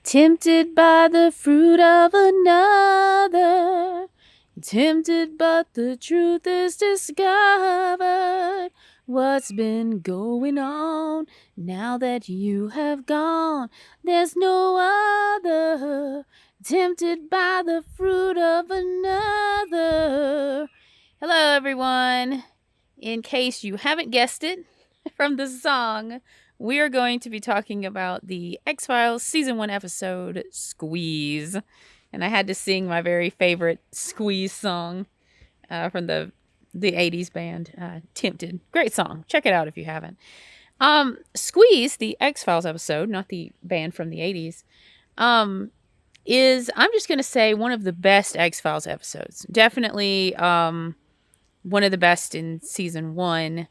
Tempted by the fruit of another, tempted but the truth is discovered. What's been going on now that you have gone? There's no other. Tempted by the fruit of another. Hello, everyone. In case you haven't guessed it from the song, we are going to be talking about the X-Files Season 1 episode, Squeeze. And I had to sing my very favorite Squeeze song from the 80s band, Tempted. Great song. Check it out if you haven't. Squeeze, the X-Files episode, not the band from the 80s, is, I'm just going to say, one of the best X-Files episodes. Definitely one of the best in Season 1.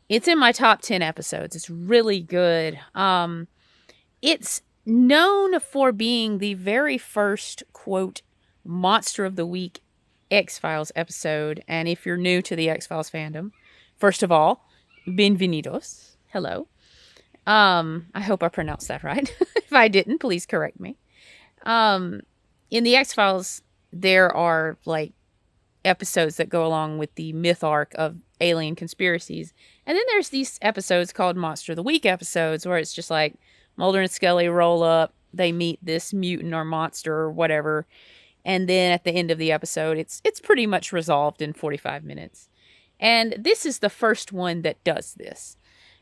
It's in my top 10 episodes. It's really good. It's known for being the very first, quote, Monster of the Week X-Files episode. And if you're new to the X-Files fandom, first of all, bienvenidos. Hello. I hope I pronounced that right. If I didn't, please correct me. In the X-Files, there are, like, episodes that go along with the myth arc of alien conspiracies. And then there's these episodes called Monster of the Week episodes where it's just like Mulder and Scully roll up, they meet this mutant or monster or whatever, and then at the end of the episode, it's pretty much resolved in 45 minutes. And this is the first one that does this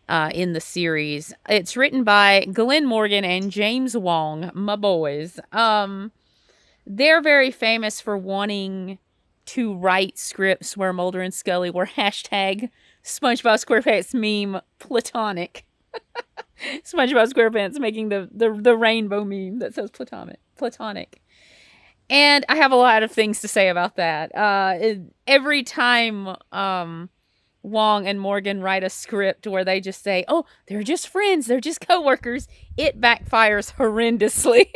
in the series. It's written by Glenn Morgan and James Wong, my boys. They're very famous for wanting to write scripts where Mulder and Scully were hashtag SpongeBob SquarePants meme platonic. SpongeBob SquarePants making the rainbow meme that says platonic. And I have a lot of things to say about that. Every time Wong and Morgan write a script where they just say, oh, they're just friends, they're just coworkers, it backfires horrendously.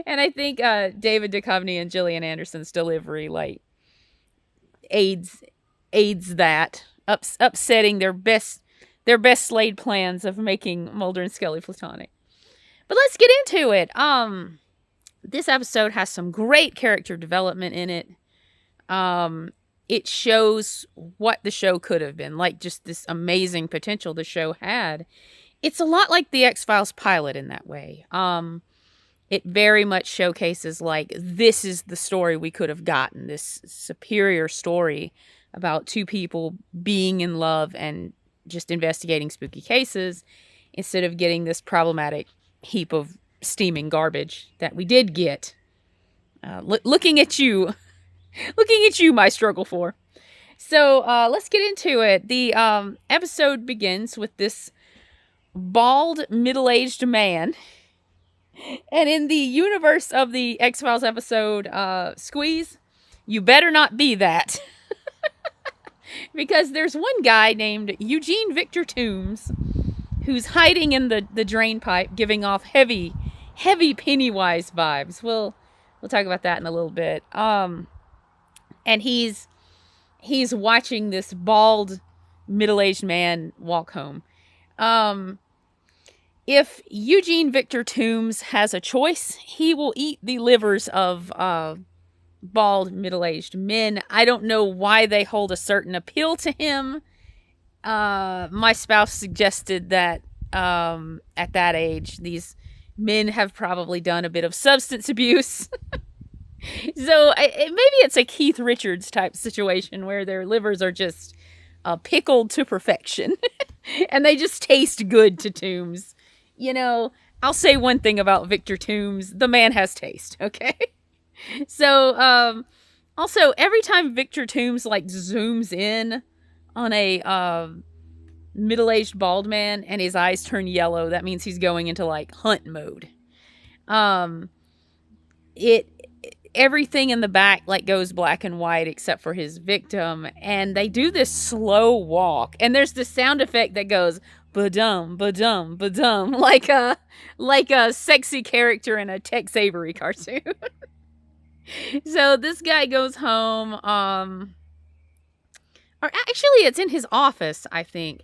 And I think David Duchovny and Gillian Anderson's delivery like aids that, upsetting their best laid plans of making Mulder and Scully platonic. But let's get into it. This episode has some great character development in it. It shows what the show could have been, like just this amazing potential the show had. It's a lot like the X-Files pilot in that way. It very much showcases, like, this is the story we could have gotten. This superior story about two people being in love and just investigating spooky cases instead of getting this problematic heap of steaming garbage that we did get. Looking at you, my struggle for. So let's get into it. The episode begins with this bald, middle-aged man. And in the universe of the X-Files episode, Squeeze, you better not be that. Because there's one guy named Eugene Victor Tooms who's hiding in the drain pipe, giving off heavy Pennywise vibes. We'll talk about that in a little bit. And he's watching this bald, middle-aged man walk home. If Eugene Victor Tooms has a choice, he will eat the livers of bald, middle-aged men. I don't know why they hold a certain appeal to him. My spouse suggested that at that age, these men have probably done a bit of substance abuse. So maybe it's a Keith Richards type situation where their livers are just pickled to perfection. And they just taste good to Tooms. You know, I'll say one thing about Victor Tooms. The man has taste, okay? So, also, every time Victor Tooms, like, zooms in on a middle-aged bald man and his eyes turn yellow, that means he's going into, like, hunt mode. Everything in the back, like, goes black and white except for his victim. And they do this slow walk. And there's this sound effect that goes ba-dum, ba-dum, ba-dum, like a sexy character in a Tex Avery cartoon. So this guy goes home, or actually it's in his office, I think,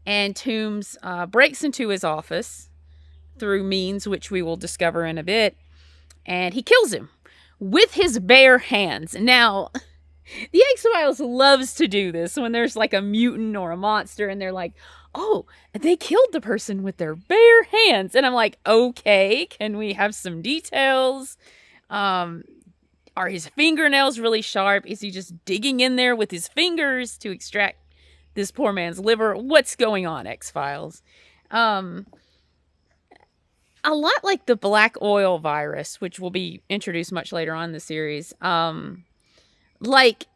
and Tooms breaks into his office, through means which we will discover in a bit. And he kills him with his bare hands. Now, the X-Files loves to do this when there's like a mutant or a monster and they're like, oh, they killed the person with their bare hands. And I'm like, okay, can we have some details? Are his fingernails really sharp? Is he just digging in there with his fingers to extract this poor man's liver? What's going on, X-Files? A lot like the black oil virus, which will be introduced much later on in the series. Like,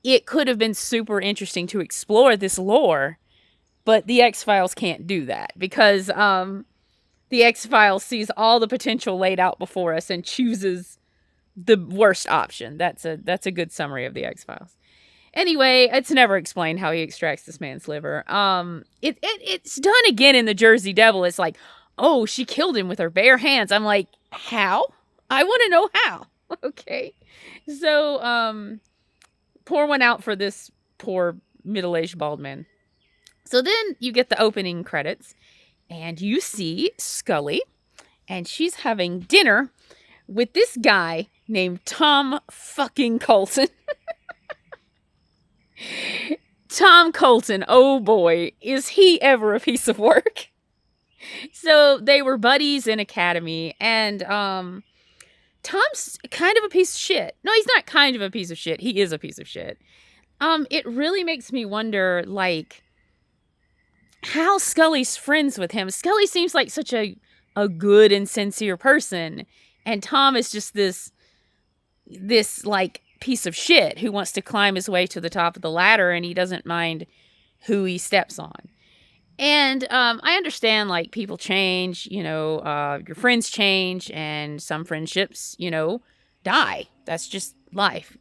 it could have been super interesting to explore this lore, but the X-Files can't do that because the X-Files sees all the potential laid out before us and chooses the worst option. That's a good summary of the X-Files. Anyway, it's never explained how he extracts this man's liver. It's done again in the Jersey Devil. It's like, oh, she killed him with her bare hands. I'm like, how? I want to know how. Okay. So, pour one out for this poor middle-aged bald man. So then you get the opening credits, and you see Scully, and she's having dinner with this guy named Tom fucking Colton. Tom Colton, oh boy, is he ever a piece of work. So they were buddies in academy, and Tom's kind of a piece of shit. No, he's not kind of a piece of shit. He is a piece of shit. It really makes me wonder, like, how Scully's friends with him. Scully seems like such a good and sincere person, and Tom is just this like piece of shit who wants to climb his way to the top of the ladder, and he doesn't mind who he steps on. And I understand, like, people change, your friends change, and some friendships, die. That's just life,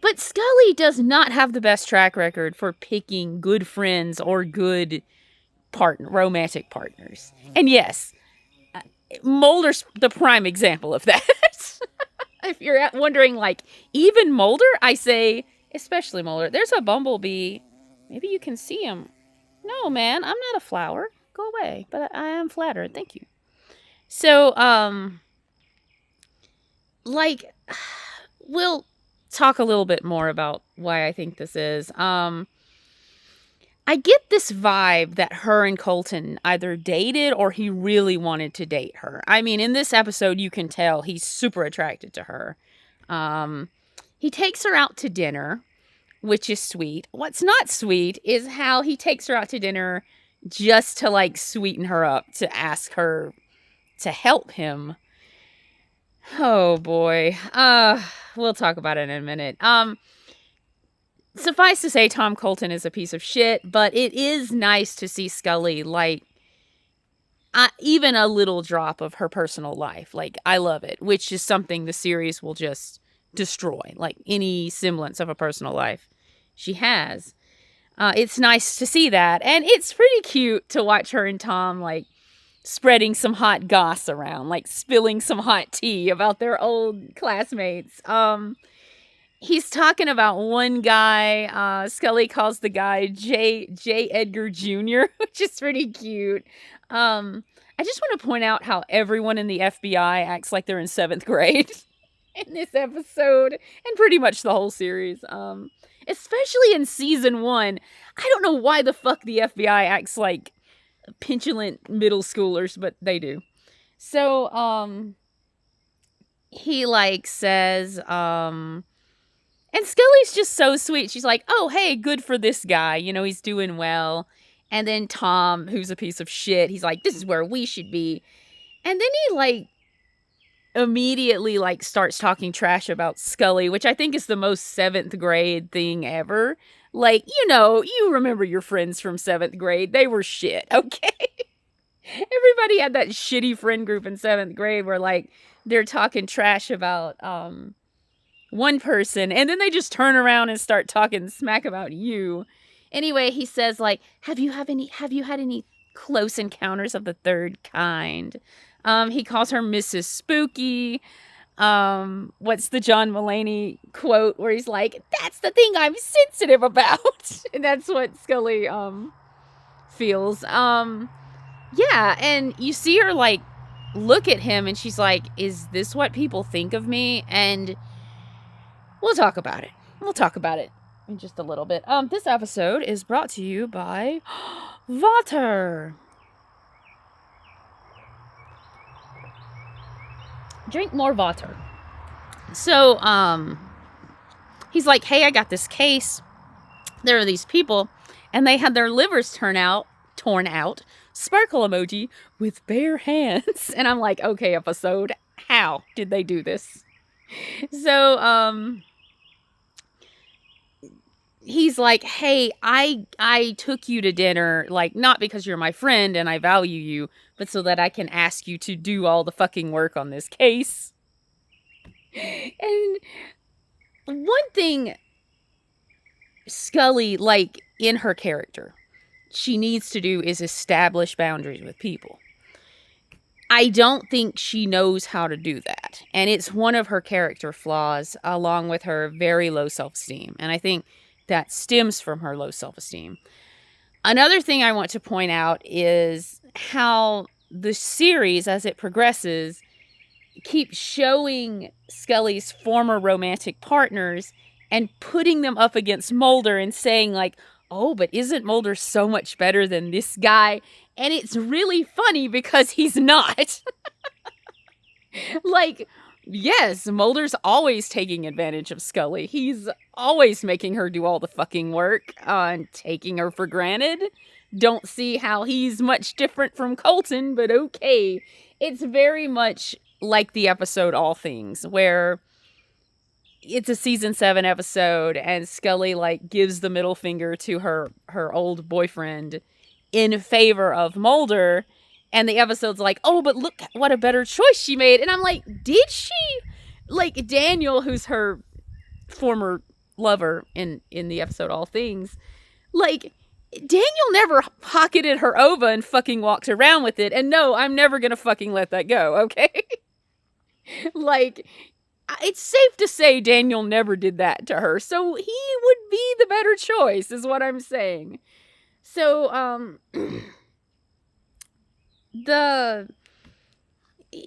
But Scully does not have the best track record for picking good friends or good romantic partners. And yes, Mulder's the prime example of that. If you're wondering, like, even Mulder, I say, especially Mulder, there's a bumblebee. Maybe you can see him. No, man, I'm not a flower. Go away. But I am flattered. Thank you. So, we'll talk a little bit more about why I think this is. I get this vibe that her and Colton either dated or he really wanted to date her. I mean, in this episode, you can tell he's super attracted to her. He takes her out to dinner, which is sweet. What's not sweet is how he takes her out to dinner just to, like, sweeten her up, to ask her to help him. Oh, boy. We'll talk about it in a minute. Suffice to say, Tom Colton is a piece of shit, but it is nice to see Scully, like, even a little drop of her personal life. Like, I love it, which is something the series will just destroy, like any semblance of a personal life she has. It's nice to see that, and it's pretty cute to watch her and Tom, like, spreading some hot goss around, like spilling some hot tea about their old classmates. He's talking about one guy. Scully calls the guy J. Edgar Jr., which is pretty cute. I just want to point out how everyone in the FBI acts like they're in 7th grade in this episode, and pretty much the whole series. Especially in season 1. I don't know why the fuck the FBI acts like petulant middle schoolers, but they do. So, he, like, says, and Scully's just so sweet. She's like, oh, hey, good for this guy. He's doing well. And then Tom, who's a piece of shit, he's like, this is where we should be. And then he, like, immediately, like, starts talking trash about Scully, which I think is the most 7th grade thing ever. Like, you remember your friends from 7th grade. They were shit, okay? Everybody had that shitty friend group in 7th grade where, like, they're talking trash about one person, and then they just turn around and start talking smack about you. Anyway, he says, like, have you had any close encounters of the third kind? He calls her Mrs. Spooky. What's the John Mulaney quote where he's like, that's the thing I'm sensitive about. And that's what Scully feels. Yeah, and you see her, like, look at him, and she's like, is this what people think of me? And we'll talk about it. We'll talk about it in just a little bit. This episode is brought to you by water. Drink more water. So, he's like, hey, I got this case. There are these people, and they had their livers torn out, sparkle emoji, with bare hands. And I'm like, okay, episode, how did they do this? So, he's like, hey, I took you to dinner, like, not because you're my friend and I value you, but so that I can ask you to do all the fucking work on this case. And one thing Scully, like, in her character, she needs to do is establish boundaries with people. I don't think she knows how to do that. And it's one of her character flaws, along with her very low self-esteem. And I think that stems from her low self-esteem. Another thing I want to point out is how the series, as it progresses, keeps showing Scully's former romantic partners and putting them up against Mulder and saying, like, oh, but isn't Mulder so much better than this guy? And it's really funny because he's not. Like, yes, Mulder's always taking advantage of Scully. He's always making her do all the fucking work and taking her for granted. Don't see how he's much different from Colton, but okay. It's very much like the episode All Things, where it's a season 7 episode and Scully, like, gives the middle finger to her old boyfriend in favor of Mulder. And the episode's like, oh, but look what a better choice she made. And I'm like, did she? Like, Daniel, who's her former lover in the episode All Things, like, Daniel never pocketed her ova and fucking walked around with it. And no, I'm never gonna fucking let that go, okay? Like, it's safe to say Daniel never did that to her. So he would be the better choice, is what I'm saying. So,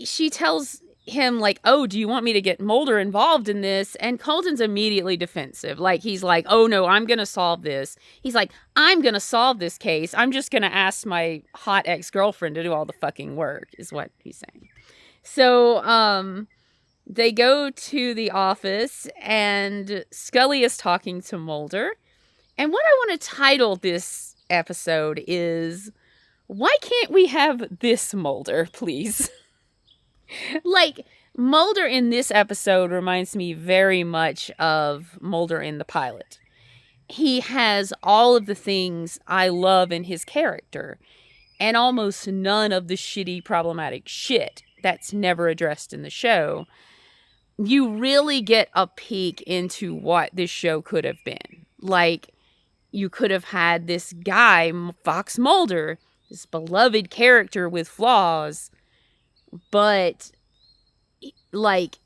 she tells him, like, oh, do you want me to get Mulder involved in this? And Colton's immediately defensive. Like, he's like, oh no, I'm gonna solve this. He's like, I'm gonna solve this case. I'm just gonna ask my hot ex-girlfriend to do all the fucking work, is what he's saying. So, they go to the office and Scully is talking to Mulder. And what I want to title this episode is, why can't we have this Mulder, please? Like, Mulder in this episode reminds me very much of Mulder in the pilot. He has all of the things I love in his character, and almost none of the shitty, problematic shit that's never addressed in the show. You really get a peek into what this show could have been. Like, you could have had this guy, Fox Mulder, this beloved character with flaws, but, like,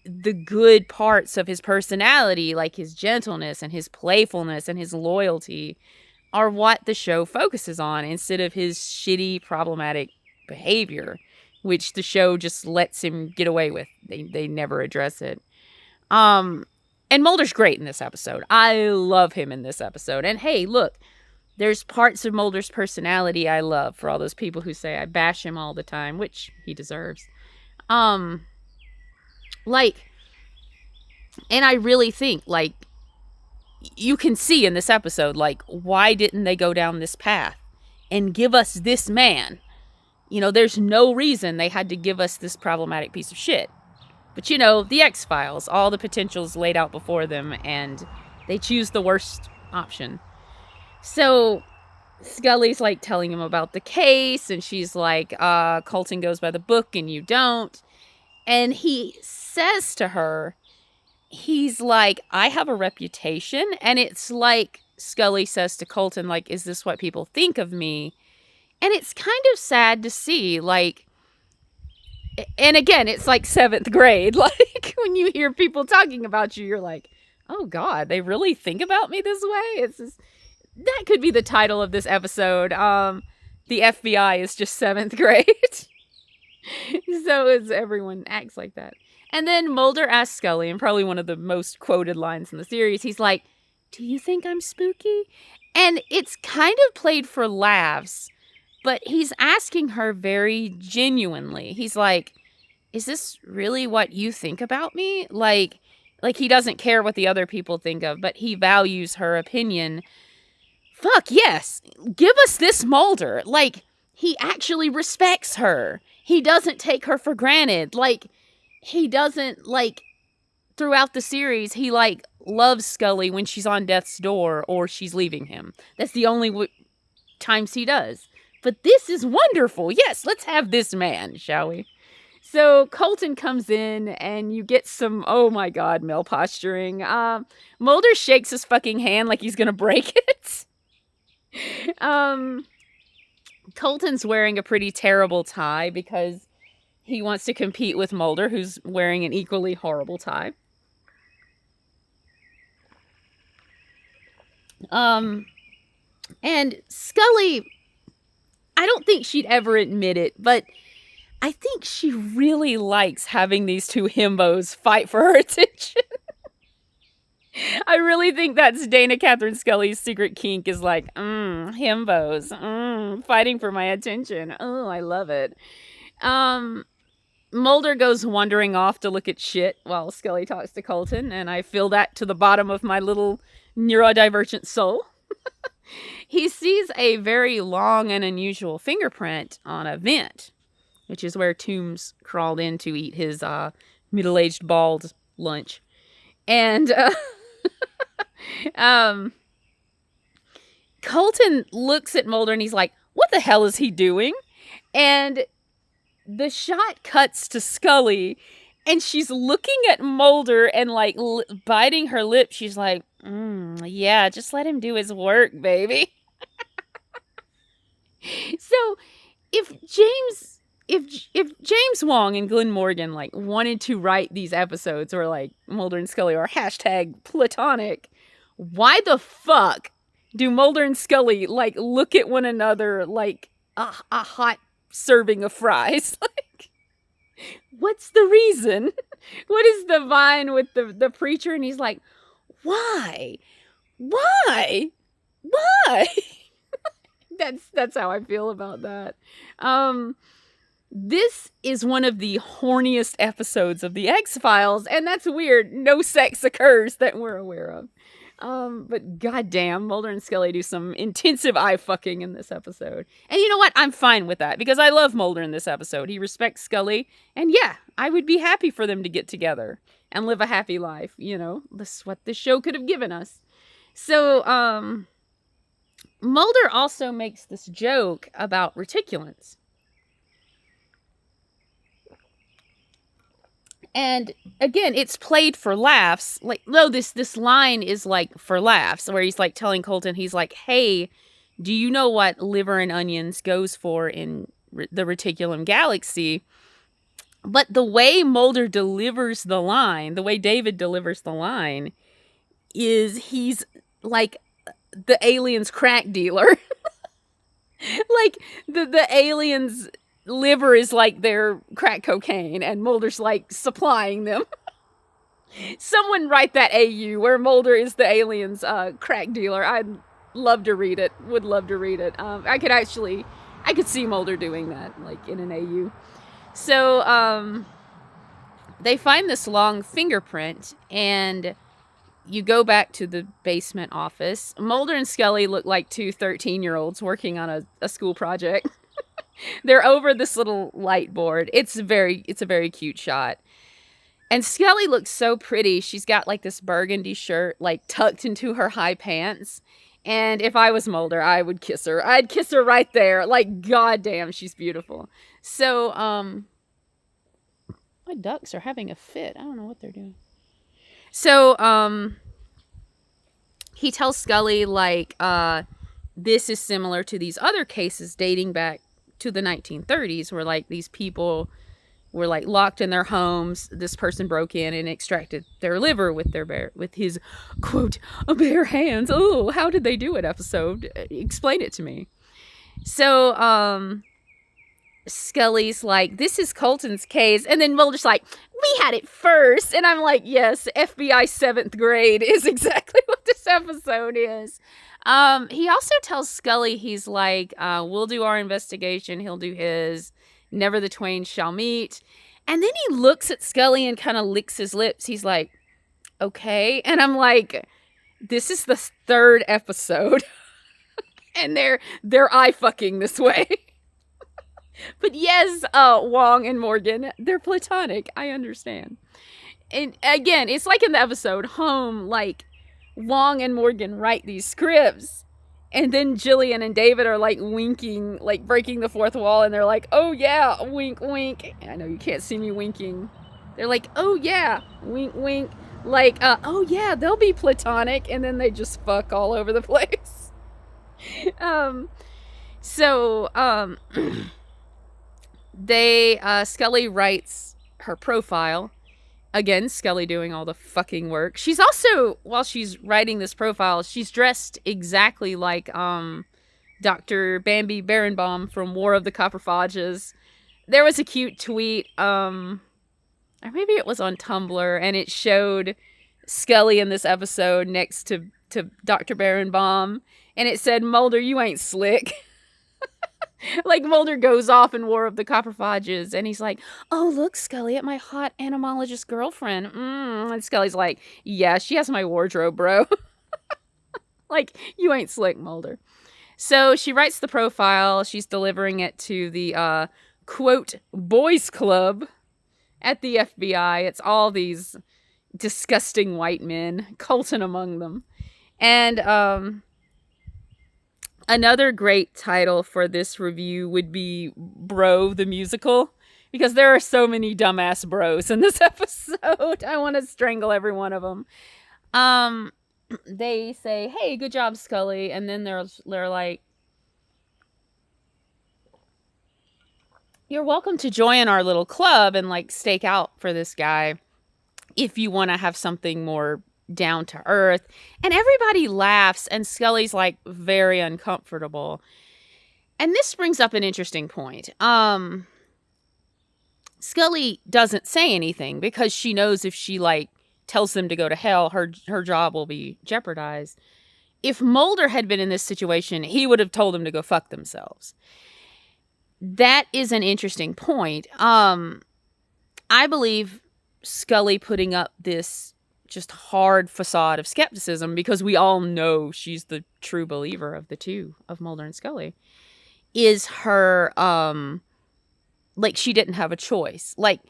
the good parts of his personality, like his gentleness and his playfulness and his loyalty, are what the show focuses on instead of his shitty, problematic behavior, which the show just lets him get away with. They never address it. And Mulder's great in this episode. I love him in this episode. And hey, look, there's parts of Mulder's personality I love, for all those people who say I bash him all the time, which he deserves. Like, and I really think, like, you can see in this episode, like, why didn't they go down this path and give us this man? You know, there's no reason they had to give us this problematic piece of shit. But, you know, the X-Files, all the potentials laid out before them, and they choose the worst option. So Scully's, like, telling him about the case, and she's like, Colton goes by the book and you don't. And he says to her, he's like, I have a reputation. And it's like Scully says to Colton, like, is this what people think of me? And it's kind of sad to see, like, and again, it's like 7th grade. Like, when you hear people talking about you, you're like, oh God, they really think about me this way? It's just, that could be the title of this episode. the FBI is just 7th grade. So everyone acts like that. And then Mulder asks Scully, and probably one of the most quoted lines in the series, he's like, "Do you think I'm spooky?" And it's kind of played for laughs, but he's asking her very genuinely. He's like, "Is this really what you think about me?" Like he doesn't care what the other people think of, but he values her opinion. Fuck yes. Give us this Mulder. Like, he actually respects her. He doesn't take her for granted. Like, he doesn't, like, throughout the series, he, like, loves Scully when she's on death's door or she's leaving him. That's the only times he does. But this is wonderful. Yes, let's have this man, shall we? So Colton comes in and you get some, oh my God, male posturing. Mulder shakes his fucking hand like he's gonna break it. Colton's wearing a pretty terrible tie because he wants to compete with Mulder, who's wearing an equally horrible tie. And Scully, I don't think she'd ever admit it, but I think she really likes having these two himbos fight for her attention. I really think that's Dana Catherine Scully's secret kink is like, himbos, fighting for my attention. Oh, I love it. Mulder goes wandering off to look at shit while Scully talks to Colton, and I feel that to the bottom of my little neurodivergent soul. He sees a very long and unusual fingerprint on a vent, which is where Tooms crawled in to eat his middle-aged bald lunch. And Colton looks at Mulder and he's like, "What the hell is he doing?" And the shot cuts to Scully and she's looking at Mulder and like biting her lip. She's like, yeah, just let him do his work, baby. So if James Wong and Glenn Morgan like wanted to write these episodes or like Mulder and Scully or hashtag platonic, why the fuck do Mulder and Scully like look at one another like a hot serving of fries? Like, what's the reason? What is the vine with the preacher? And he's like, why? That's how I feel about that. This is one of the horniest episodes of The X-Files, and that's weird. No sex occurs that we're aware of. But goddamn, Mulder and Scully do some intensive eye fucking in this episode. And you know what? I'm fine with that, because I love Mulder in this episode. He respects Scully, and yeah, I would be happy for them to get together and live a happy life. You know, this is what this show could have given us. So, Mulder also makes this joke about reticulants. And again, it's played for laughs. Like, no, this line is like for laughs, where he's like telling Colton, he's like, "Hey, do you know what liver and onions goes for in the reticulum galaxy?" But the way Mulder delivers the line, the way David delivers the line, is he's like the alien's crack dealer. Like the aliens' liver is like their crack cocaine, and Mulder's like supplying them. Someone write that AU where Mulder is the alien's crack dealer. I'd love to read it. Would love to read it. I could see Mulder doing that, like in an AU. So they find this long fingerprint, and you go back to the basement office. Mulder and Scully look like two 13-year-olds working on a school project. They're over this little light board. It's a very cute shot. And Scully looks so pretty. She's got like this burgundy shirt like tucked into her high pants. And if I was Mulder, I would kiss her. I'd kiss her right there. Like, goddamn, she's beautiful. So, my ducks are having a fit. I don't know what they're doing. So, he tells Scully, like, this is similar to these other cases dating back to the 1930s, where, like, these people were, like, locked in their homes. This person broke in and extracted their liver with his, quote, bare hands. Oh, how did they do it, episode? Explain it to me. So, Scully's like, this is Colton's case. And then Mulder's like, we had it first. And I'm like, yes, FBI 7th grade is exactly what this episode is. He also tells Scully, he's like, we'll do our investigation. He'll do his. Never the twain shall meet. And then he looks at Scully and kind of licks his lips. He's like, okay. And I'm like, this is the 3rd episode. And they're eye fucking this way. But yes, Wong and Morgan, they're platonic. I understand. And again, it's like in the episode Home, like Wong and Morgan write these scripts. And then Jillian and David are like winking, like breaking the 4th wall. And they're like, oh yeah, wink, wink. I know you can't see me winking. They're like, oh yeah, wink, wink. Like, oh yeah, they'll be platonic. And then they just fuck all over the place. Scully writes her profile. Again, Scully doing all the fucking work. She's also, while she's writing this profile, she's dressed exactly like Dr. Bambi Berenbaum from War of the Copperfodges. There was a cute tweet, or maybe it was on Tumblr, and it showed Scully in this episode next to Dr. Berenbaum, and it said, Mulder, you ain't slick. Like, Mulder goes off in War of the Copperfodges, and he's like, oh, look, Scully, at my hot entomologist girlfriend. And Scully's like, yeah, she has my wardrobe, bro. Like, you ain't slick, Mulder. So she writes the profile. She's delivering it to the, quote, boys club at the FBI. It's all these disgusting white men, Colton among them. And, another great title for this review would be Bro the Musical, because there are so many dumbass bros in this episode. I want to strangle every one of them. They say, hey, good job, Scully. And then they're like, you're welcome to join our little club and like stake out for this guy if you want to have something more down to earth. And everybody laughs, and Scully's like very uncomfortable. And this brings up an interesting point. Scully doesn't say anything because she knows if she like tells them to go to hell, her job will be jeopardized. If Mulder had been in this situation, he would have told them to go fuck themselves. That is an interesting point. I believe Scully putting up this just hard facade of skepticism, because we all know she's the true believer of the two, of Mulder and Scully, is her, like, she didn't have a choice. Like,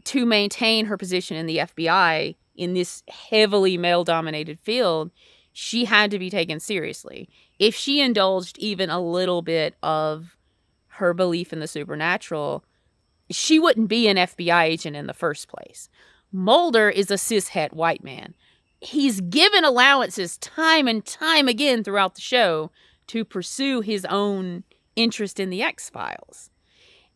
to maintain her position in the FBI in this heavily male-dominated field, she had to be taken seriously. If she indulged even a little bit of her belief in the supernatural, she wouldn't be an FBI agent in the first place. Mulder is a cishet white man. He's given allowances time and time again throughout the show to pursue his own interest in the X-Files.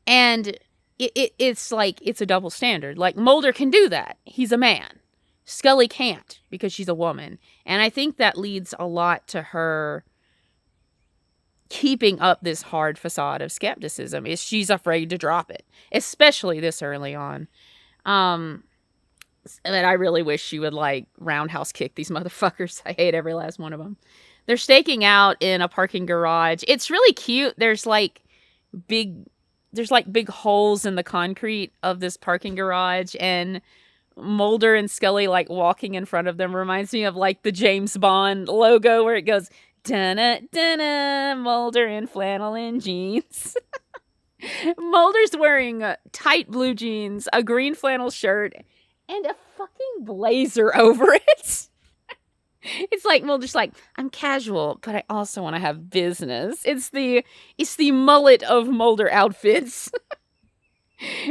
And it's like, it's a double standard. Like, Mulder can do that. He's a man. Scully can't, because she's a woman. And I think that leads a lot to her keeping up this hard facade of skepticism, is she's afraid to drop it, especially this early on. And I really wish she would, like, roundhouse kick these motherfuckers. I hate every last one of them. They're staking out in a parking garage. It's really cute. There's big holes in the concrete of this parking garage, and Mulder and Scully, like, walking in front of them reminds me of, like, the James Bond logo where it goes, "Dun dun Mulder in flannel and jeans." Mulder's wearing tight blue jeans, a green flannel shirt, and a fucking blazer over it. It's like Mulder's like, I'm casual, but I also want to have business. It's the mullet of Mulder outfits.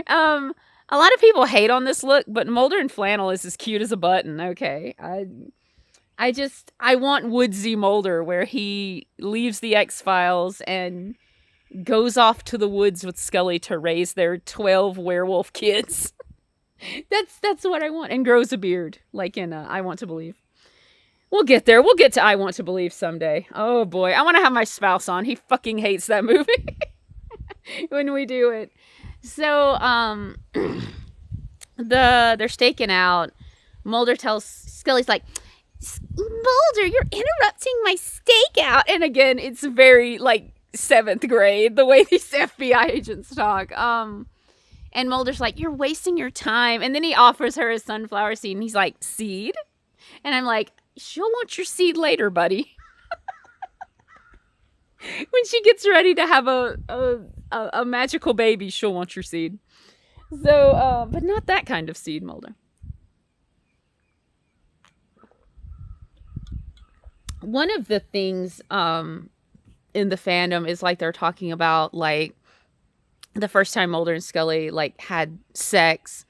A lot of people hate on this look, but Mulder in flannel is as cute as a button. Okay, I want woodsy Mulder, where he leaves the X-Files and goes off to the woods with Scully to raise their 12 werewolf kids. That's what I want. And grows a beard, like in I Want to Believe. We'll get there. We'll get to I Want to Believe someday. Oh boy. I want to have my spouse on. He fucking hates that movie when we do it. So, they're staking out. Mulder tells Scully's like, Mulder, you're interrupting my stakeout. And again, it's very like 7th grade, the way these FBI agents talk. And Mulder's like, you're wasting your time. And then he offers her a sunflower seed, and he's like, seed? And I'm like, she'll want your seed later, buddy. When she gets ready to have a magical baby, she'll want your seed. So, but not that kind of seed, Mulder. One of the things in the fandom is like they're talking about like the first time Mulder and Scully like had sex.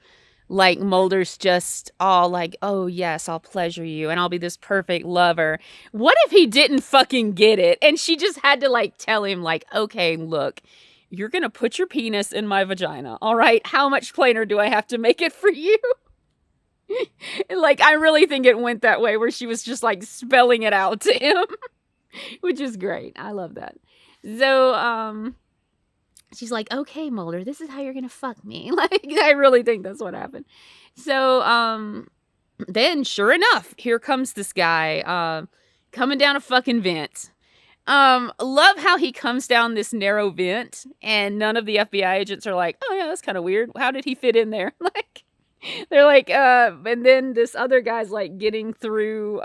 Like Mulder's just all like, oh yes, I'll pleasure you and I'll be this perfect lover. What if he didn't fucking get it? And she just had to like tell him like, okay, look, you're going to put your penis in my vagina. All right. How much plainer do I have to make it for you? Like, I really think it went that way where she was just like spelling it out to him, which is great. I love that. So, she's like, okay, Mulder, this is how you're going to fuck me. Like, I really think that's what happened. So, then sure enough, here comes this guy, coming down a fucking vent. Love how he comes down this narrow vent and none of the FBI agents are like, oh yeah, that's kind of weird. How did he fit in there? Like, they're like, and then this other guy's like getting through,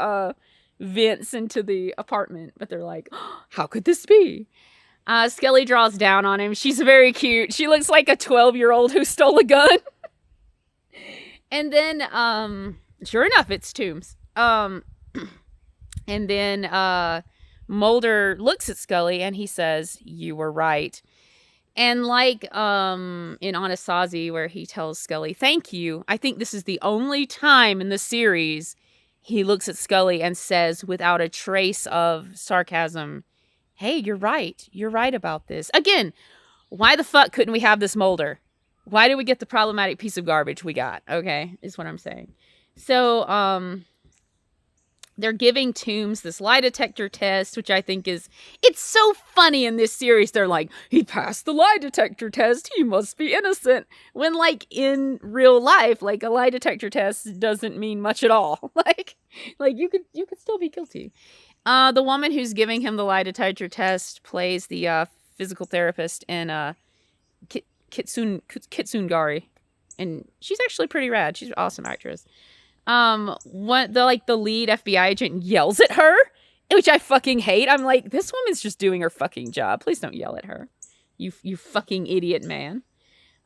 vents into the apartment, but they're like, oh, how could this be? Scully draws down on him. She's very cute. She looks like a 12-year-old who stole a gun. And then, sure enough, it's Tooms. And then, Mulder looks at Scully and he says, you were right. And like, in Anasazi, where he tells Scully, thank you. I think this is the only time in the series he looks at Scully and says, without a trace of sarcasm, hey, you're right. You're right about this. Again, why the fuck couldn't we have this Mulder? Why did we get the problematic piece of garbage we got? Okay, is what I'm saying. So, they're giving Tooms this lie detector test, which I think is, it's so funny in this series. They're like, he passed the lie detector test. He must be innocent. When like in real life, like a lie detector test doesn't mean much at all. Like you could still be guilty. The woman who's giving him the lie detector test plays the physical therapist in Kitsungari, and she's actually pretty rad. She's an awesome actress. The lead FBI agent yells at her, which I fucking hate. I'm like, this woman's just doing her fucking job. Please don't yell at her, you fucking idiot man.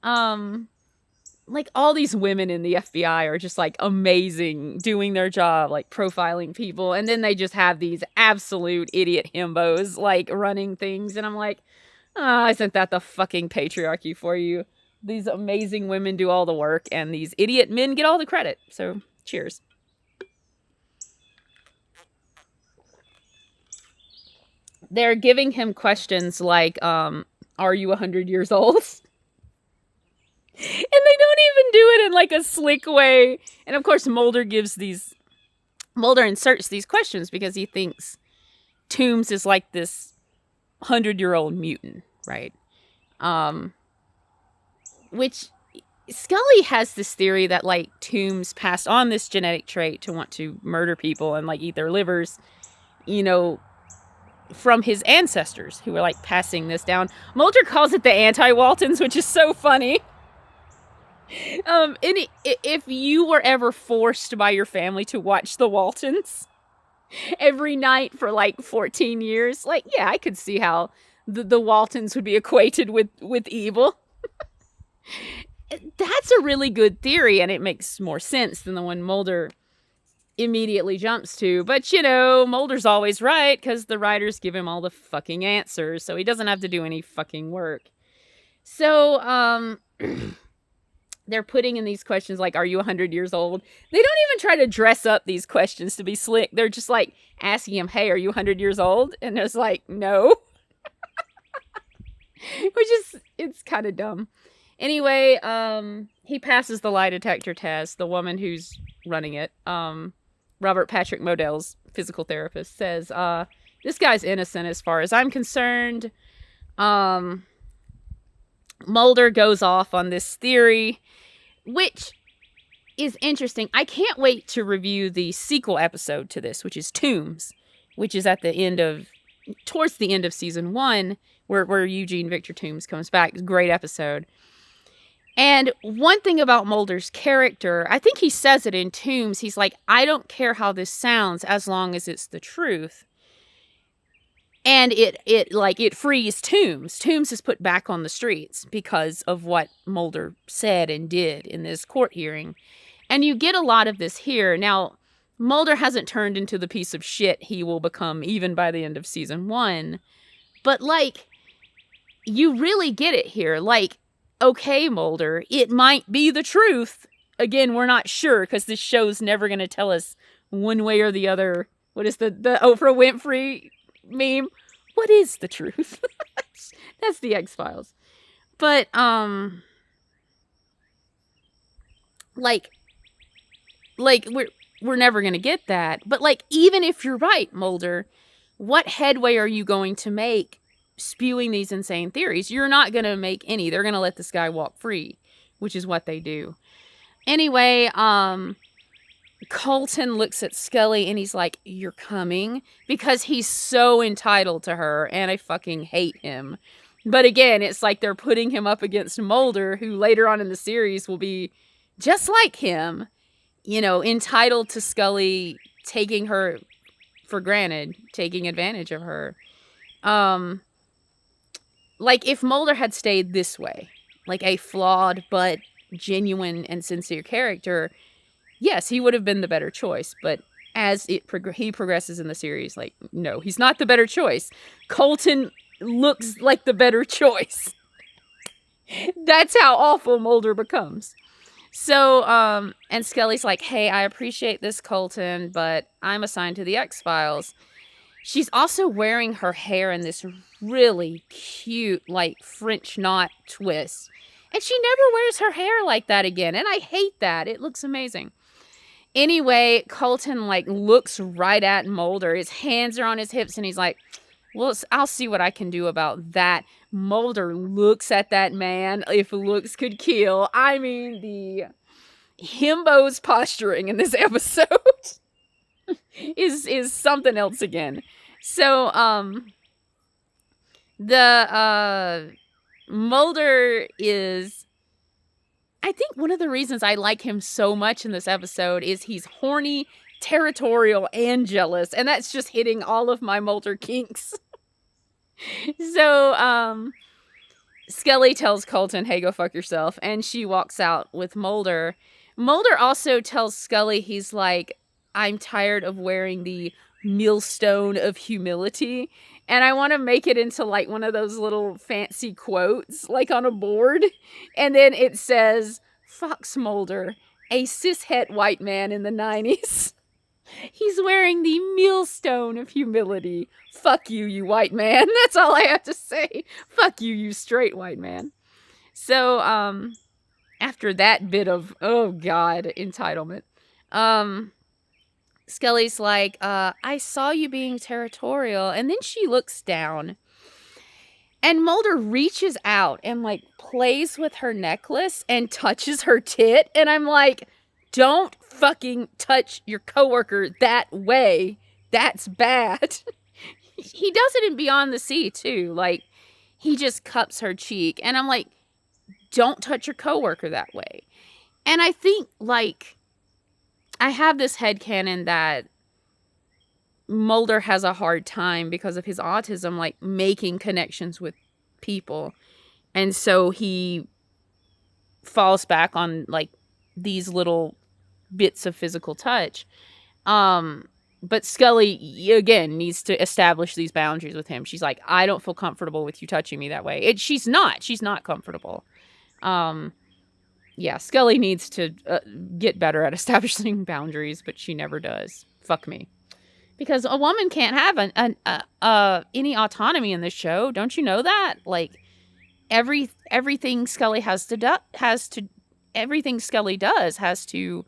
Like all these women in the FBI are just like amazing doing their job, like profiling people. And then they just have these absolute idiot himbos like running things. And I'm like, oh, isn't that the fucking patriarchy for you? These amazing women do all the work and these idiot men get all the credit. So cheers. They're giving him questions like, are you 100 years old? And they don't even do it in like a slick way. And of course, Mulder inserts these questions because he thinks Tooms is like this 100-year-old mutant, right? Which Scully has this theory that like Tooms passed on this genetic trait to want to murder people and like eat their livers, you know, from his ancestors who were like passing this down. Mulder calls it the anti-Waltons, which is so funny. If you were ever forced by your family to watch the Waltons every night for like 14 years, like, yeah, I could see how the Waltons would be equated with evil. That's a really good theory, and it makes more sense than the one Mulder immediately jumps to. But, you know, Mulder's always right because the writers give him all the fucking answers, so he doesn't have to do any fucking work. So, they're putting in these questions like, are you 100 years old? They don't even try to dress up these questions to be slick. They're just like asking him, hey, are you 100 years old? And there's like, no. It's kind of dumb. Anyway, he passes the lie detector test. The woman who's running it, Robert Patrick Modell's physical therapist, says, this guy's innocent as far as I'm concerned. Mulder goes off on this theory, which is interesting. I can't wait to review the sequel episode to this, which is Tooms, which is towards the end of season 1, where Eugene Victor Tooms comes back. Great episode. And one thing about Mulder's character, I think he says it in Tooms, he's like, I don't care how this sounds as long as it's the truth. And it frees Tooms. Tooms is put back on the streets because of what Mulder said and did in this court hearing. And you get a lot of this here. Now, Mulder hasn't turned into the piece of shit he will become even by the end of season 1. But, like, you really get it here. Like, okay, Mulder, it might be the truth. Again, we're not sure because this show's never going to tell us one way or the other. What is the Oprah Winfrey meme? What is the truth? That's the X-Files. But, like we're never going to get that. But, like, even if you're right, Mulder, what headway are you going to make spewing these insane theories? You're not going to make any. They're going to let this guy walk free, which is what they do. Anyway, Colton looks at Scully and he's like, you're coming? Because he's so entitled to her and I fucking hate him. But again, it's like they're putting him up against Mulder, who later on in the series will be just like him, you know, entitled to Scully taking her for granted, taking advantage of her. Like, if Mulder had stayed this way, like a flawed but genuine and sincere character, yes, he would have been the better choice. But as he progresses in the series, like, no, he's not the better choice. Colton looks like the better choice. That's how awful Mulder becomes. So, and Scully's like, hey, I appreciate this, Colton, but I'm assigned to the X-Files. She's also wearing her hair in this really cute, like, French knot twist. And she never wears her hair like that again. And I hate that. It looks amazing. Anyway, Colton, like, looks right at Mulder. His hands are on his hips and he's like, well, I'll see what I can do about that. Mulder looks at that man. If looks could kill. I mean, the himbo's posturing in this episode is something else again. So, Mulder is, I think one of the reasons I like him so much in this episode is he's horny, territorial, and jealous. And that's just hitting all of my Mulder kinks. So, Scully tells Colton, hey, go fuck yourself. And she walks out with Mulder. Mulder also tells Scully, he's like, I'm tired of wearing the millstone of humility. And I want to make it into like one of those little fancy quotes, like on a board. And then it says, Fox Mulder, a cishet white man in the 90s. He's wearing the millstone of humility. Fuck you, you white man. That's all I have to say. Fuck you, you straight white man. So, after that bit of, oh God, entitlement, Scully's like, I saw you being territorial. And then she looks down. And Mulder reaches out and, like, plays with her necklace and touches her tit. And I'm like, don't fucking touch your coworker that way. That's bad. He does it in Beyond the Sea, too. Like, he just cups her cheek. And I'm like, don't touch your coworker that way. And I think, like, I have this headcanon that Mulder has a hard time because of his autism, like, making connections with people. And so he falls back on, like, these little bits of physical touch. But Scully, again, needs to establish these boundaries with him. She's like, I don't feel comfortable with you touching me that way. She's not comfortable. Yeah, Scully needs to get better at establishing boundaries, but she never does. Fuck me. Because a woman can't have any autonomy in this show. Don't you know that? Like, everything Scully everything Scully does has to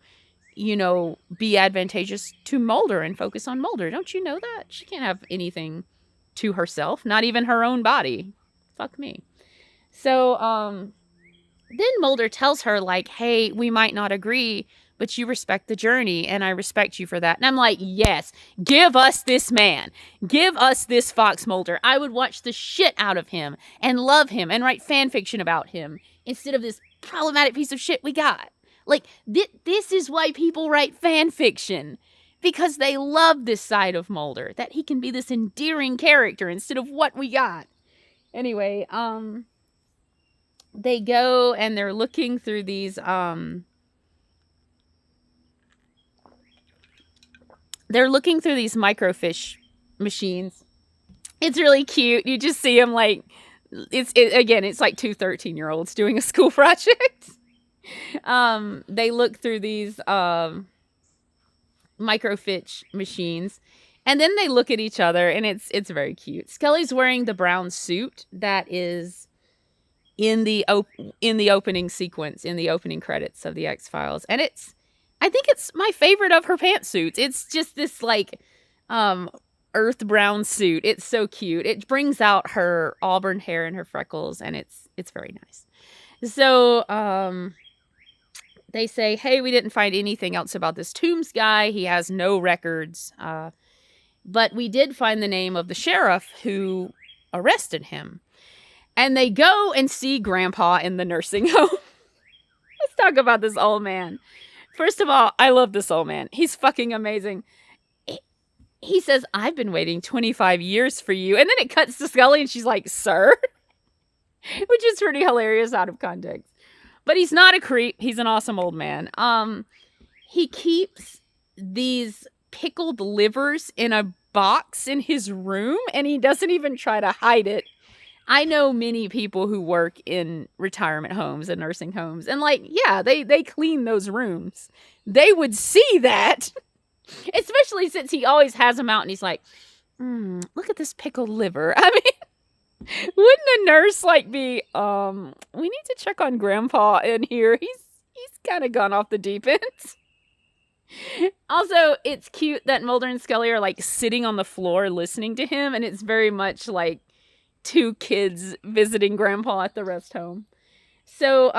be advantageous to Mulder and focus on Mulder. Don't you know that? She can't have anything to herself, not even her own body. Fuck me. So, then Mulder tells her, like, hey, we might not agree, but you respect the journey, and I respect you for that. And I'm like, yes, give us this man. Give us this Fox Mulder. I would watch the shit out of him and love him and write fan fiction about him instead of this problematic piece of shit we got. Like, this is why people write fan fiction. Because they love this side of Mulder. That he can be this endearing character instead of what we got. Anyway, they go and they're looking through these, microfiche machines. It's really cute. You just see them like, it's like two 13-year-olds doing a school project. They look through these, microfiche machines, and then they look at each other, and it's very cute. Scully's wearing the brown suit that is in the opening sequence, in the opening credits of the X-Files, and I think it's my favorite of her pantsuits. It's just this like earth brown suit. It's so cute. It brings out her auburn hair and her freckles, and it's very nice. So they say, hey, we didn't find anything else about this Tooms guy. He has no records. But we did find the name of the sheriff who arrested him. And they go and see Grandpa in the nursing home. Let's talk about this old man. First of all, I love this old man. He's fucking amazing. He says, I've been waiting 25 years for you. And then it cuts to Scully and she's like, sir? Which is pretty hilarious out of context. But he's not a creep. He's an awesome old man. He keeps these pickled livers in a box in his room, and he doesn't even try to hide it. I know many people who work in retirement homes and nursing homes, and like, yeah, they clean those rooms. They would see that, especially since he always has them out, and he's like, look at this pickled liver. I mean, wouldn't a nurse like be, we need to check on Grandpa in here. He's kind of gone off the deep end. Also, it's cute that Mulder and Scully are like sitting on the floor listening to him, and it's very much like two kids visiting Grandpa at the rest home. So,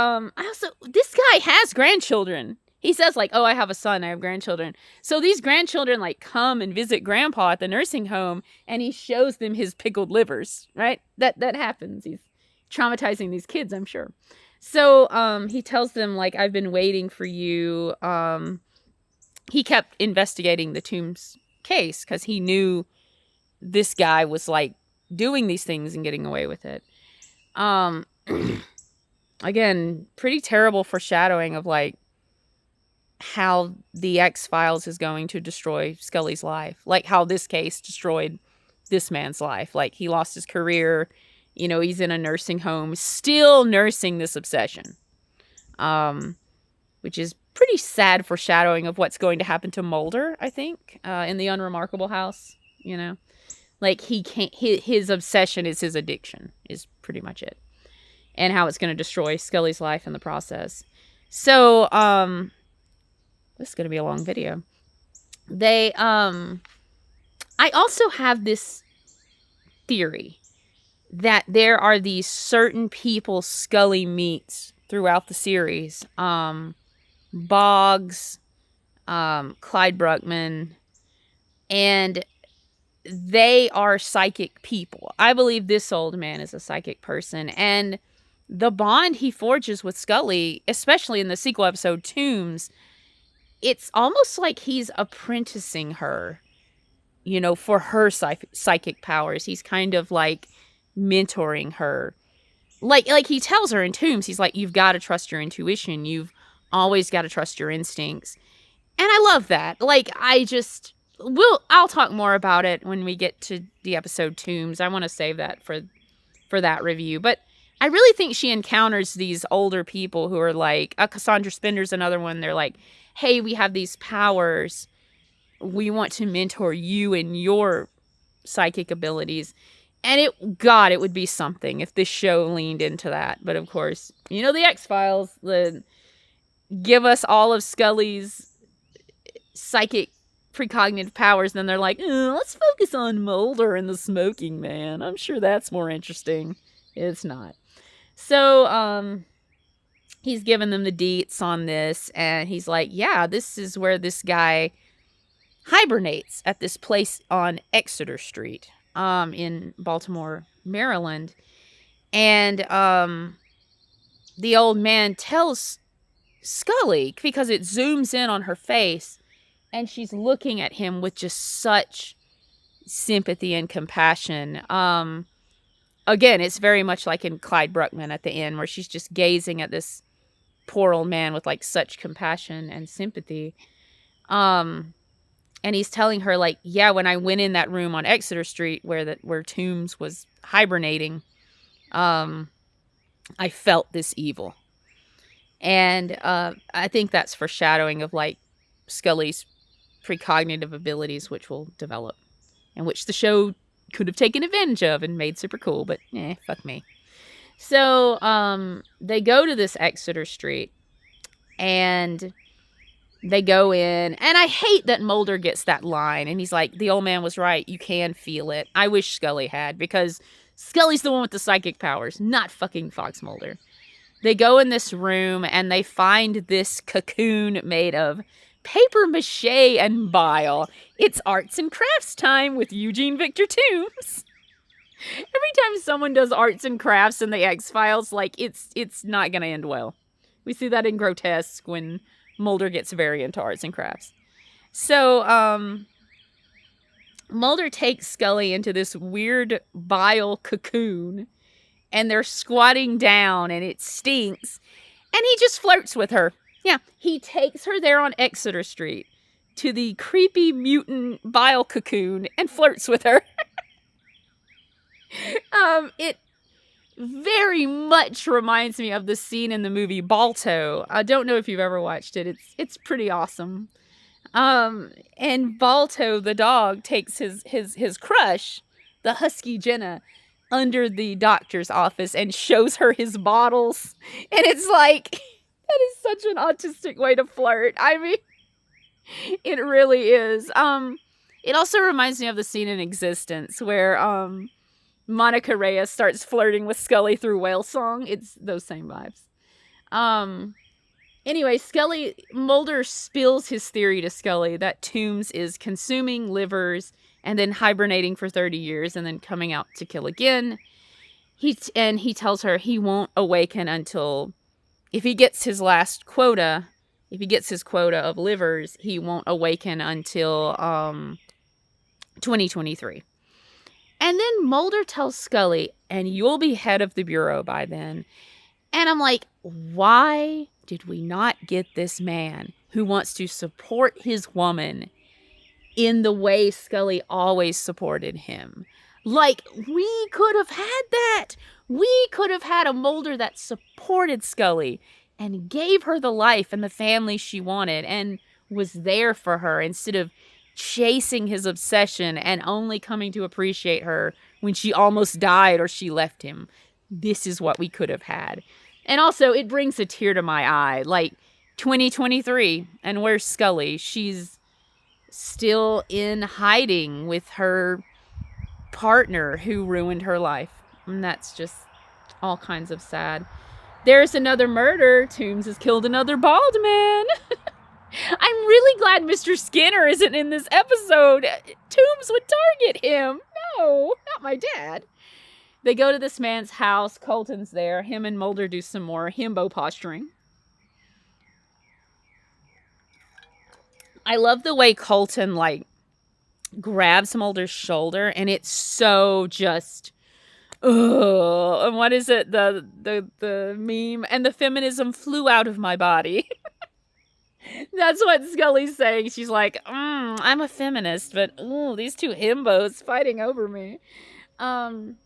this guy has grandchildren. He says like, oh, I have a son, I have grandchildren. So these grandchildren like come and visit Grandpa at the nursing home, and he shows them his pickled livers, right? That happens. He's traumatizing these kids, I'm sure. So he tells them like, I've been waiting for you. He kept investigating the Tooms case because he knew this guy was like doing these things and getting away with it. Again, pretty terrible foreshadowing of like how the X-Files is going to destroy Scully's life. Like how this case destroyed this man's life. Like he lost his career. You know, he's in a nursing home, still nursing this obsession. Which is pretty sad foreshadowing of what's going to happen to Mulder, I think, in the Unremarkable House, you know. Like he can't, his obsession is his addiction, is pretty much it. And how it's going to destroy Scully's life in the process. So, this is going to be a long video. I also have this theory that there are these certain people Scully meets throughout the series. Boggs, Clyde Bruckman, and they are psychic people. I believe this old man is a psychic person, and the bond he forges with Scully, especially in the sequel episode Tooms, it's almost like he's apprenticing her, you know, for her psychic powers. He's kind of like mentoring her. Like he tells her in Tooms, he's like, you've got to trust your intuition. You've always got to trust your instincts. And I love that. Like, I'll talk more about it when we get to the episode Tooms. I want to save that for that review. But I really think she encounters these older people who are like, Cassandra Spender's another one. They're like, hey, we have these powers. We want to mentor you in your psychic abilities. And it would be something if this show leaned into that. But of course, you know, the X-Files, give us all of Scully's psychic precognitive powers. Then they're like, let's focus on Mulder and the smoking man. I'm sure that's more interesting. It's not. So, he's giving them the deets on this, and he's like, yeah, this is where this guy hibernates, at this place on Exeter Street, in Baltimore, Maryland. And, the old man tells Scully, because it zooms in on her face, and she's looking at him with just such sympathy and compassion. Again, it's very much like in Clyde Bruckman at the end, where she's just gazing at this poor old man with like such compassion and sympathy. And he's telling her, like, yeah, when I went in that room on Exeter Street where Tooms was hibernating, I felt this evil. And I think that's foreshadowing of like Scully's precognitive abilities, which will develop, and which the show could have taken advantage of and made super cool, but fuck me. So they go to this Exeter Street, and they go in, and I hate that Mulder gets that line, and he's like, the old man was right, you can feel it. I wish Scully had, because Scully's the one with the psychic powers, not fucking Fox Mulder. They go in this room, and they find this cocoon made of paper mache and bile. It's arts and crafts time with Eugene Victor Tooms. Every time someone does arts and crafts in the X-Files, like, it's not gonna end well. We see that in Grotesque when Mulder gets very into arts and crafts. So, Mulder takes Scully into this weird bile cocoon, and they're squatting down, and it stinks, and he just flirts with her. Yeah, he takes her there on Exeter Street to the creepy mutant bile cocoon and flirts with her. It very much reminds me of the scene in the movie Balto. I don't know if you've ever watched it. It's pretty awesome. And Balto, the dog, takes his crush, the husky Jenna, under the doctor's office and shows her his bottles. And it's like, that is such an autistic way to flirt. I mean, it really is. It also reminds me of the scene in Existence where, Monica Reyes starts flirting with Scully through whale song. It's those same vibes. Anyway, Mulder spills his theory to Scully that Tooms is consuming livers and then hibernating for 30 years and then coming out to kill again. He tells her he won't awaken until, if he gets his quota of livers, he won't awaken until 2023. And then Mulder tells Scully, and you'll be head of the Bureau by then. And I'm like, why did we not get this man who wants to support his woman in the way Scully always supported him? Like, we could have had that. We could have had a Mulder that supported Scully and gave her the life and the family she wanted and was there for her, instead of chasing his obsession and only coming to appreciate her when she almost died or she left him. This is what we could have had. And also, it brings a tear to my eye. Like, 2023, and where's Scully? She's still in hiding with her partner who ruined her life. And that's just all kinds of sad. There's another murder. Tooms has killed another bald man. I'm really glad Mr. Skinner isn't in this episode. Tooms would target him. No, not my dad. They go to this man's house. Colton's there. Him and Mulder do some more himbo posturing. I love the way Colton, like, grabs Mulder's shoulder, and it's so just, ugh. And what is it? The meme, and the feminism flew out of my body. That's what Scully's saying. She's like, I'm a feminist, but these two himbos fighting over me. Colton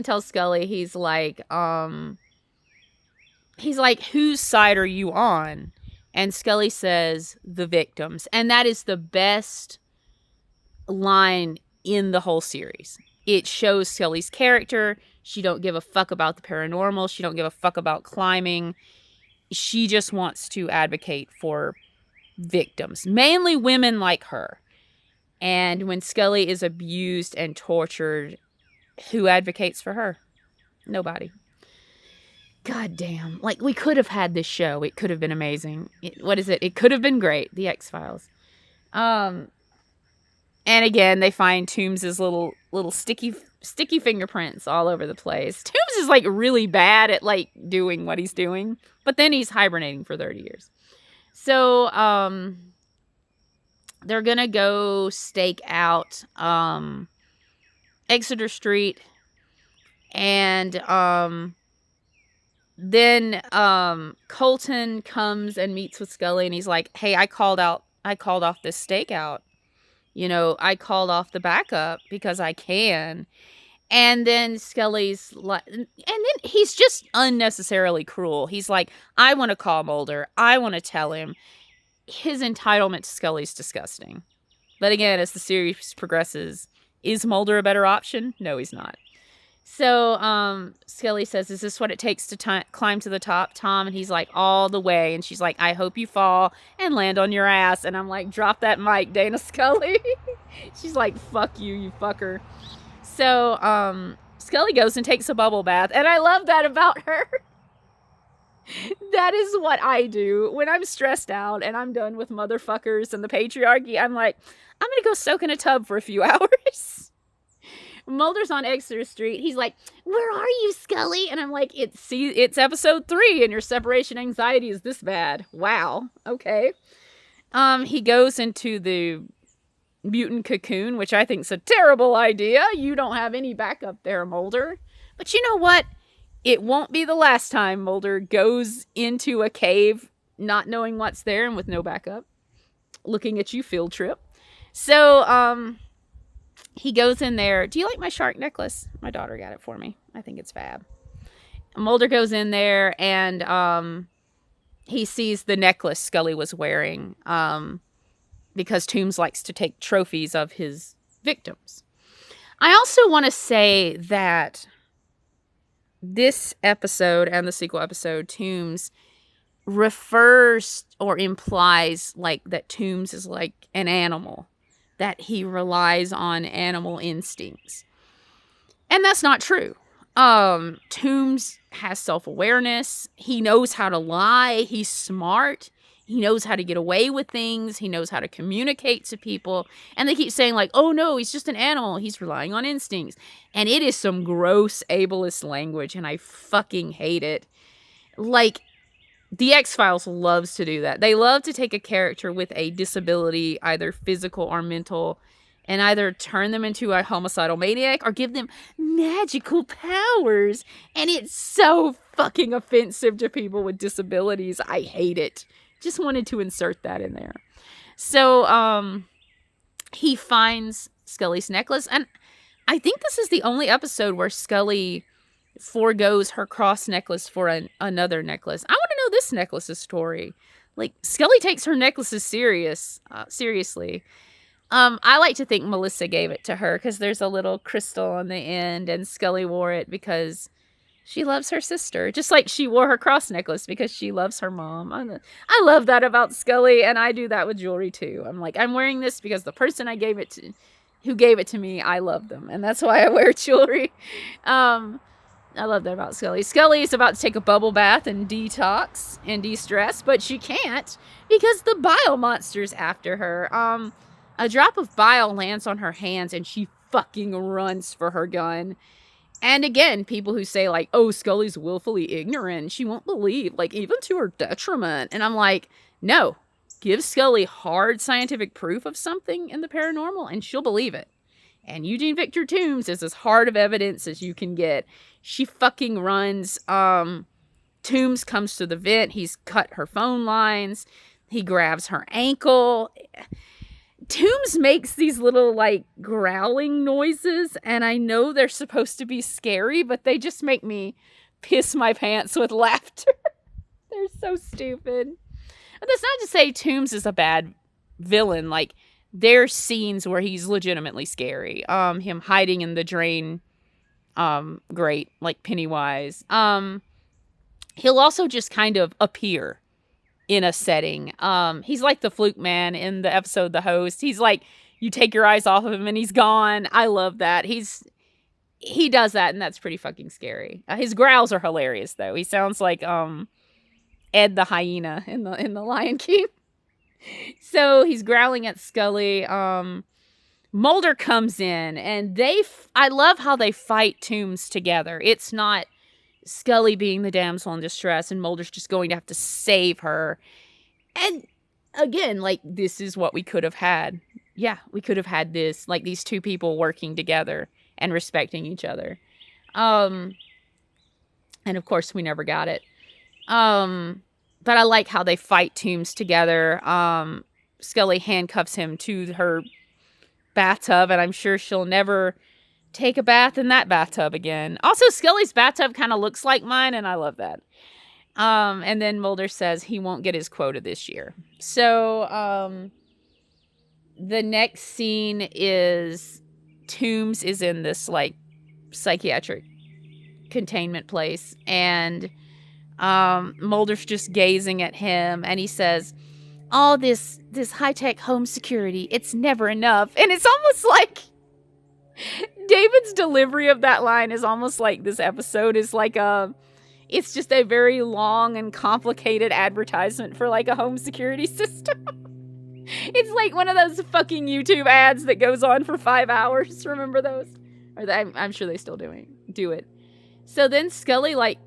tells Scully, he's like, whose side are you on? And Scully says, the victims. And that is the best line in the whole series. It shows Scully's character. She don't give a fuck about the paranormal. She don't give a fuck about climbing. She just wants to advocate for victims, mainly women like her. And when Scully is abused and tortured, who advocates for her? Nobody. God damn. Like, we could have had this show. It could have been amazing. It could have been great. The X-Files. And again, they find Tooms' little sticky fingerprints all over the place. Tooms is like really bad at like doing what he's doing, but then he's hibernating for 30 years. So, they're gonna go stake out Exeter Street, and then Colton comes and meets with Scully, and he's like, "Hey, I called off this stakeout. I called off the backup because I can." And then Scully's like, and then he's just unnecessarily cruel. He's like, "I want to call Mulder. I want to tell him." His entitlement to Scully's disgusting. But again, as the series progresses, is Mulder a better option? No, he's not. So Scully says, "Is this what it takes to climb to the top, Tom?" And he's like, "All the way." And she's like, "I hope you fall and land on your ass." And I'm like, "Drop that mic, Dana Scully." She's like, "Fuck you, you fucker." So Scully goes and takes a bubble bath. And I love that about her. That is what I do when I'm stressed out and I'm done with motherfuckers and the patriarchy. I'm like, I'm going to go soak in a tub for a few hours. Mulder's on Exeter Street. He's like, "Where are you, Scully?" And I'm like, it's episode 3 and your separation anxiety is this bad. Wow. Okay. He goes into the mutant cocoon, which I think is a terrible idea. You don't have any backup there, Mulder. But you know what? It won't be the last time Mulder goes into a cave not knowing what's there and with no backup. Looking at you, field trip. So, he goes in there. "Do you like my shark necklace?" My daughter got it for me. I think it's fab. Mulder goes in there and he sees the necklace Scully was wearing because Tooms likes to take trophies of his victims. I also want to say that this episode and the sequel episode, Tooms refers or implies like that Tooms is like an animal, that he relies on animal instincts. And that's not true. Tooms has self-awareness. He knows how to lie. He's smart. He knows how to get away with things. He knows how to communicate to people. And they keep saying like, "Oh no, he's just an animal. He's relying on instincts." And it is some gross ableist language, and I fucking hate it. Like, the X-Files loves to do that. They love to take a character with a disability, either physical or mental, and either turn them into a homicidal maniac or give them magical powers. And it's so fucking offensive to people with disabilities. I hate it. Just wanted to insert that in there. So, he finds Scully's necklace. And I think this is the only episode where Scully forgoes her cross necklace for another necklace. I want to know this necklace's story. Like, Scully takes her necklaces seriously. I like to think Melissa gave it to her because there's a little crystal on the end, and Scully wore it because she loves her sister, just like she wore her cross necklace because she loves her mom. I love that about Scully, and I do that with jewelry too. I'm like, I'm wearing this because the person who gave it to me, I love them, and that's why I wear jewelry. I love that about Scully. Scully is about to take a bubble bath and detox and de-stress, but she can't because the bile monster's after her. A drop of bile lands on her hands, and she fucking runs for her gun. And again, people who say like, "Oh, Scully's willfully ignorant. She won't believe, like, even to her detriment." And I'm like, no, give Scully hard scientific proof of something in the paranormal and she'll believe it. And Eugene Victor Tooms is as hard of evidence as you can get. She fucking runs. Tooms comes to the vent. He's cut her phone lines. He grabs her ankle. Tooms makes these little, like, growling noises, and I know they're supposed to be scary, but they just make me piss my pants with laughter. They're so stupid. But that's not to say Tooms is a bad villain. Like, there's scenes where he's legitimately scary. Him hiding in the drain, great, like Pennywise. He'll also just kind of appear in a setting. He's like the fluke man in the episode The Host. He's like, you take your eyes off of him and he's gone. I love that. He does that, and that's pretty fucking scary. His growls are hilarious though. He sounds like Ed the hyena in the Lion King. So he's growling at Scully. Mulder comes in, and I love how they fight Tooms together. It's not Scully being the damsel in distress, and Mulder's just going to have to save her. And again, like, this is what we could have had. Yeah, we could have had this, like, these two people working together and respecting each other. And of course, we never got it. But I like how they fight Tooms together. Scully handcuffs him to her bathtub, and I'm sure she'll never take a bath in that bathtub again. Also, Scully's bathtub kind of looks like mine, and I love that. And then Mulder says he won't get his quota this year. So, the next scene is Tooms is in this, like, psychiatric containment place, and Mulder's just gazing at him, and he says, all this high-tech home security, it's never enough. And it's almost like David's delivery of that line is almost like this episode is like it's just a very long and complicated advertisement for like a home security system. It's like one of those fucking YouTube ads that goes on for 5 hours. Remember those? Or I'm sure they still do it. So then Scully like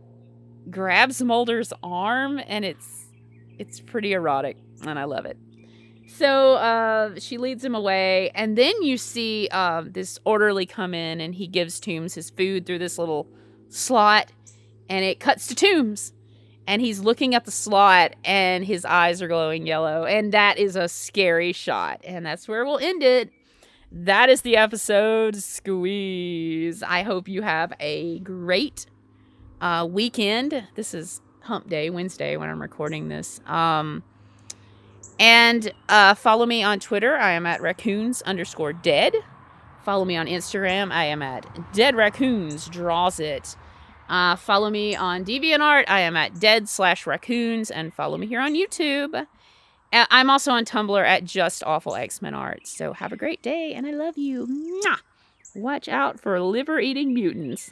grabs Mulder's arm, and it's pretty erotic, and I love it. So she leads him away, and then you see this orderly come in, and he gives Tooms his food through this little slot, and it cuts to Tooms, and he's looking at the slot, and his eyes are glowing yellow, and that is a scary shot, and that's where we'll end it. That is the episode. Squeeze. I hope you have a great weekend. This is Hump Day, Wednesday, when I'm recording this. And follow me on Twitter. I am at raccoons_dead. Follow me on Instagram. I am at deadraccoonsdrawsit. Follow me on DeviantArt. I am at dead/raccoons. And follow me here on YouTube. I'm also on Tumblr at justawfulxmenart. So have a great day, and I love you. Mwah! Watch out for liver-eating mutants.